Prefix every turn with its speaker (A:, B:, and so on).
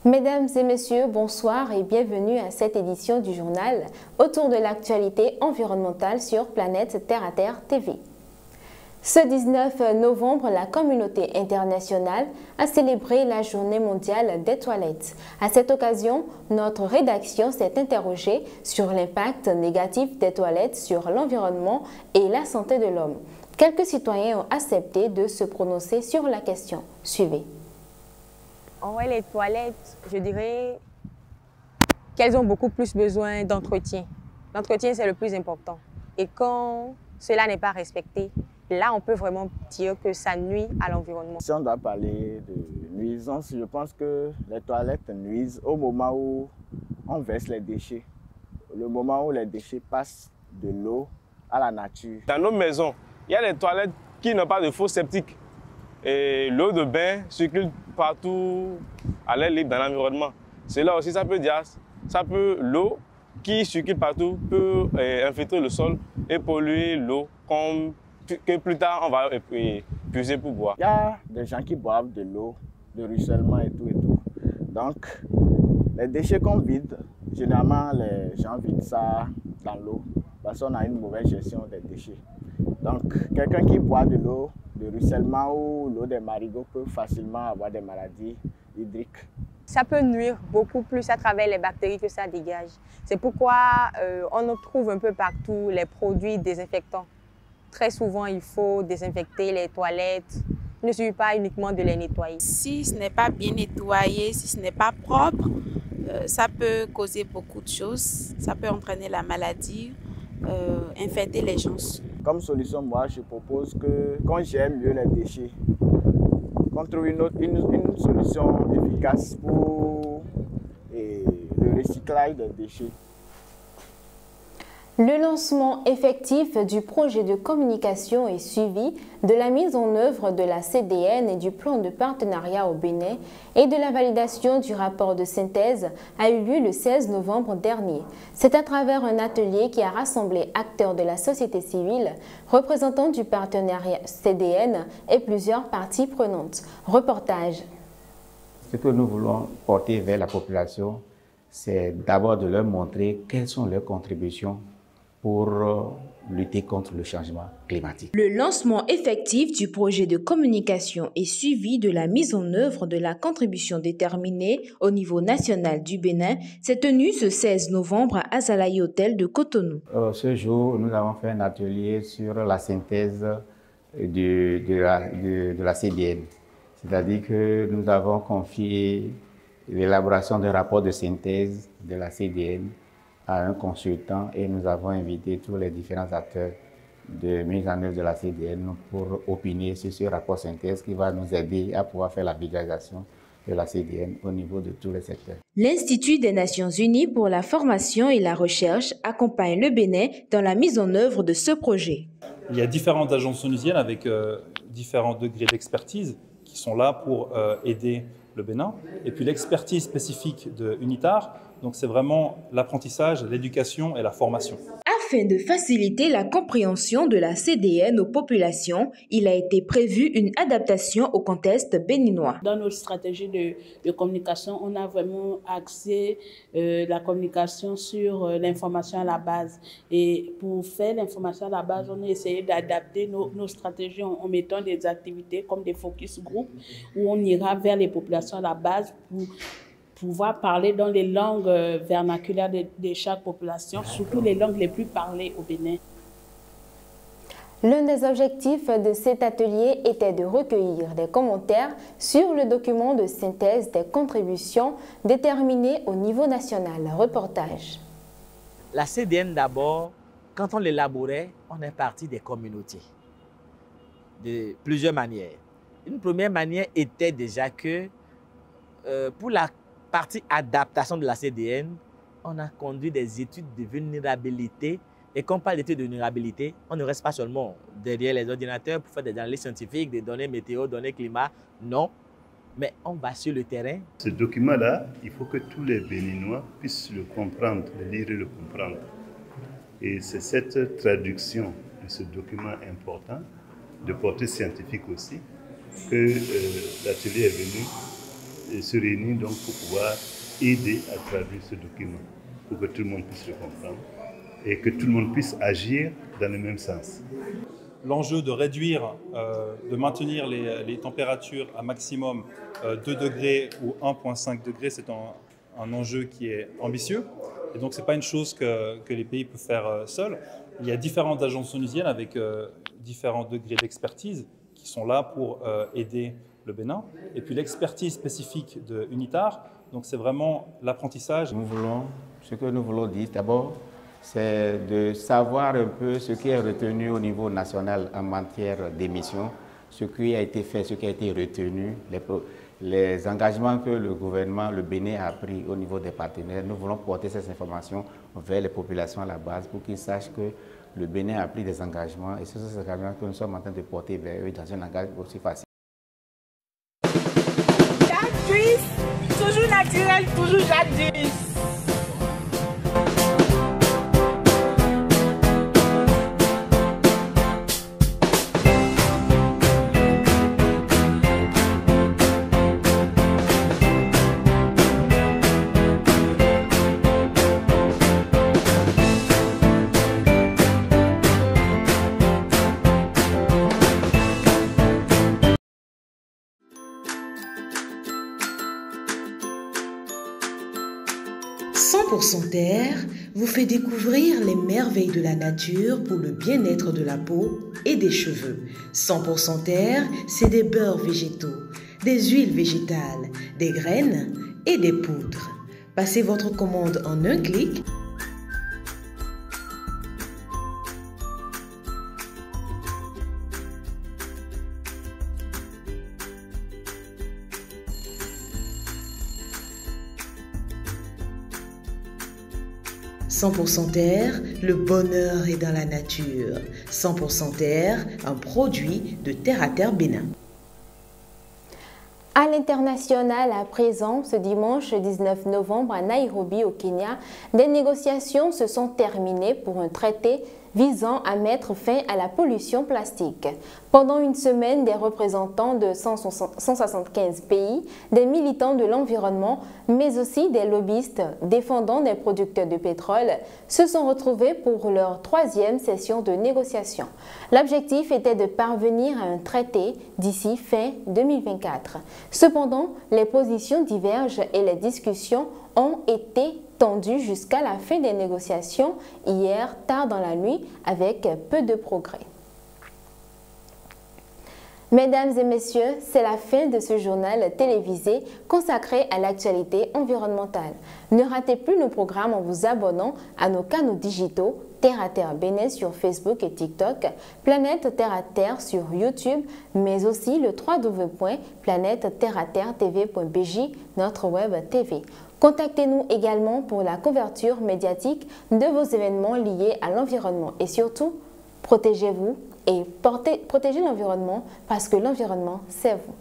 A: Mesdames et messieurs, bonsoir et bienvenue à cette édition du journal autour de l'actualité environnementale sur Planète Terre à Terre TV. Ce 19 novembre, la communauté internationale a célébré la Journée mondiale des toilettes. À cette occasion, notre rédaction s'est interrogée sur l'impact négatif des toilettes sur l'environnement et la santé de l'homme. Quelques citoyens ont accepté de se prononcer sur la question. Suivez.
B: En vrai, les toilettes, je dirais qu'elles ont beaucoup plus besoin d'entretien. L'entretien, c'est le plus important. Et quand cela n'est pas respecté, là, on peut vraiment dire que ça nuit à l'environnement.
C: Si on doit parler de nuisance, je pense que les toilettes nuisent au moment où on verse les déchets. Le moment où les déchets passent de l'eau à la nature.
D: Dans nos maisons, il y a des toilettes qui n'ont pas de fosse septique. Et l'eau de bain circule partout à l'air libre dans l'environnement. Cela aussi, l'eau qui circule partout peut infiltrer le sol et polluer l'eau que plus tard on va puiser pour boire.
C: Il y a des gens qui boivent de l'eau, de ruissellement et tout et tout. Donc, les déchets qu'on vide, généralement les gens vident ça dans l'eau parce qu'on a une mauvaise gestion des déchets. Donc, quelqu'un qui boit de l'eau de ruissellement ou l'eau des marigots peut facilement avoir des maladies hydriques.
B: Ça peut nuire beaucoup plus à travers les bactéries que ça dégage. C'est pourquoi on trouve un peu partout les produits désinfectants. Très souvent, il faut désinfecter les toilettes. Il ne suffit pas uniquement de les nettoyer.
E: Si ce n'est pas bien nettoyé, si ce n'est pas propre, ça peut causer beaucoup de choses. Ça peut entraîner la maladie, infecter les gens.
C: Comme solution, moi, je propose qu'on gère mieux les déchets, qu'on trouve une solution efficace pour le recyclage des déchets.
A: Le lancement effectif du projet de communication et suivi de la mise en œuvre de la CDN et du plan de partenariat au Bénin et de la validation du rapport de synthèse a eu lieu le 16 novembre dernier. C'est à travers un atelier qui a rassemblé acteurs de la société civile, représentants du partenariat CDN et plusieurs parties prenantes. Reportage.
F: Ce que nous voulons porter vers la population, c'est d'abord de leur montrer quelles sont leurs contributions pour lutter contre le changement climatique.
A: Le lancement effectif du projet de communication et suivi de la mise en œuvre de la contribution déterminée au niveau national du Bénin s'est tenu ce 16 novembre à Azalaï Hôtel de Cotonou.
F: Ce jour, nous avons fait un atelier sur la synthèse de la CDN. C'est-à-dire que nous avons confié l'élaboration d'un rapport de synthèse de la CDN à un consultant et nous avons invité tous les différents acteurs de mise en œuvre de la CDN pour opiner sur ce rapport synthèse qui va nous aider à pouvoir faire la vulgarisation de la CDN au niveau de tous les secteurs.
A: L'Institut des Nations Unies pour la formation et la recherche accompagne le Bénin dans la mise en œuvre de ce projet.
G: Il y a différentes agences onusiennes avec différents degrés d'expertise qui sont là pour aider le Bénin. Et puis l'expertise spécifique de UNITAR, donc c'est vraiment l'apprentissage, l'éducation et la formation.
A: Afin de faciliter la compréhension de la CDN aux populations, il a été prévu une adaptation au contexte béninois.
H: Dans notre stratégie de communication, on a vraiment axé la communication sur l'information à la base. Et pour faire l'information à la base, on a essayé d'adapter nos stratégies en mettant des activités comme des focus group où on ira vers les populations à la base pour pouvoir parler dans les langues vernaculaires de chaque population, surtout les langues les plus parlées au Bénin.
A: L'un des objectifs de cet atelier était de recueillir des commentaires sur le document de synthèse des contributions déterminées au niveau national. Reportage.
I: La CDN d'abord, quand on l'élaborait, on est parti des communautés, de plusieurs manières. Une première manière était déjà que pour la partie adaptation de la CDN, on a conduit des études de vulnérabilité. Et quand on parle d'études de vulnérabilité, on ne reste pas seulement derrière les ordinateurs pour faire des analyses scientifiques, des données météo, données climat. Non, mais on va sur le terrain.
J: Ce document-là, il faut que tous les Béninois puissent le comprendre, le lire et le comprendre. Et c'est cette traduction de ce document important, de portée scientifique aussi, que l'atelier est venu se réunir donc pour pouvoir aider à traduire ce document, pour que tout le monde puisse le comprendre et que tout le monde puisse agir dans le même sens.
G: L'enjeu de réduire, de maintenir les températures à maximum 2 degrés ou 1,5 degrés, c'est un enjeu qui est ambitieux. Et donc, ce n'est pas une chose que les pays peuvent faire seuls. Il y a différentes agences onusiennes avec différents degrés d'expertise qui sont là pour aider le Bénin. Et puis l'expertise spécifique de UNITAR, donc c'est vraiment l'apprentissage.
F: Ce que nous voulons dire d'abord, c'est de savoir un peu ce qui est retenu au niveau national en matière d'émissions, ce qui a été fait, ce qui a été retenu, les engagements que le gouvernement, le Bénin a pris au niveau des partenaires. Nous voulons porter ces informations vers les populations à la base pour qu'ils sachent que le Bénin a pris des engagements et ce sont ces engagements que nous sommes en train de porter vers eux dans un langage aussi facile.
K: Toujours naturel, toujours jadis.
L: Terre vous fait découvrir les merveilles de la nature pour le bien-être de la peau et des cheveux. 100% Terre, c'est des beurres végétaux, des huiles végétales, des graines et des poudres. Passez votre commande en un clic. « 100% Terre, le bonheur est dans la nature. 100% Terre, un produit de Terre à Terre Bénin. »
A: À l'international, à présent, ce dimanche 19 novembre à Nairobi, au Kenya, des négociations se sont terminées pour un traité visant à mettre fin à la pollution plastique. Pendant une semaine, des représentants de 175 pays, des militants de l'environnement, mais aussi des lobbyistes défendant des producteurs de pétrole se sont retrouvés pour leur 3e session de négociation. L'objectif était de parvenir à un traité d'ici fin 2024. Cependant, les positions divergent et les discussions ont été tendues jusqu'à la fin des négociations hier tard dans la nuit avec peu de progrès. Mesdames et messieurs, c'est la fin de ce journal télévisé consacré à l'actualité environnementale. Ne ratez plus nos programmes en vous abonnant à nos canaux digitaux Terre à Terre Bénin sur Facebook et TikTok, Planète Terre à Terre sur YouTube, mais aussi le www.planète-terre-à-terre-tv.bj, notre web TV. Contactez-nous également pour la couverture médiatique de vos événements liés à l'environnement et surtout, protégez-vous et protégez l'environnement parce que l'environnement, c'est vous.